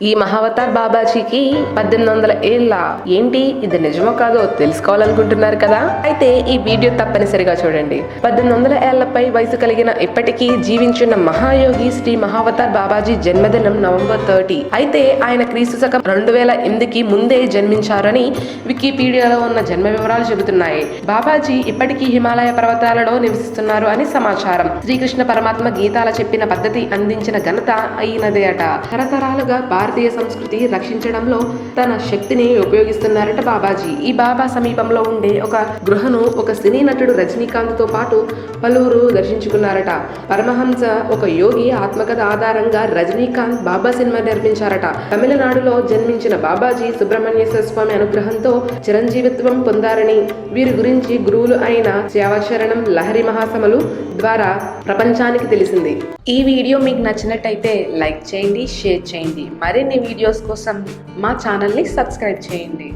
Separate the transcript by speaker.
Speaker 1: ఈ మహావతార్ బాబాజీకి 1800 ఏళ్ళ. ఏంటి ఇది నిజమో కాదో తెలుసుకోవాలనుకుంటున్నారు కదా? అయితే ఈ వీడియో తప్పనిసరిగా చూడండి. 1800 ఏళ్లపై వయసు కలిగిన ఇప్పటికీ జీవించిన మహాయోగి శ్రీ మహావతార్ బాబాజీ జన్మదినం నవంబర్ 30. అయితే ఆయన క్రీస్తు శకం 2008కి ముందే జన్మించారని వికీపీడియాలో ఉన్న జన్మ వివరాలు చెబుతున్నాయి. బాబాజీ ఇప్పటికీ హిమాలయ పర్వతాలలో నివసిస్తున్నారు అని సమాచారం. శ్రీకృష్ణ పరమాత్మ గీతాల చెప్పిన పద్ధతి అందించిన ఘనత అయినదే అట. తరతరాలుగా భారతీయ సంస్కృతి రక్షించడంలో తన శక్తిని ఉపయోగిస్తున్నారట బాబాజీ. ఈ బాబా సమీపంలో ఉండే ఒక గృహను ఒక సినీ నటుడు రజనీకాంత్ తో పాటు పలువురు దర్శించుకున్నారట. పరమహంస ఒక యోగి ఆత్మకథ ఆధారంగా రజనీకాంత్ బాబా సినిమా నిర్మించారట. తమిళనాడులో జన్మించిన బాబాజీ సుబ్రహ్మణ్యేశ్వర స్వామి అనుగ్రహంతో చిరంజీవిత్వం పొందారని, వీరి గురించి గురువులు అయిన సేవాచరణం, లహరి మహాసమలు ద్వారా ప్రపంచానికి తెలిసింది. ఈ వీడియో మీకు నచ్చినట్టయితే లైక్ చేయండి, షేర్ చేయండి. మరిన్ని వీడియోస్ కోసం మా ఛానల్ని సబ్స్క్రైబ్ చేయండి.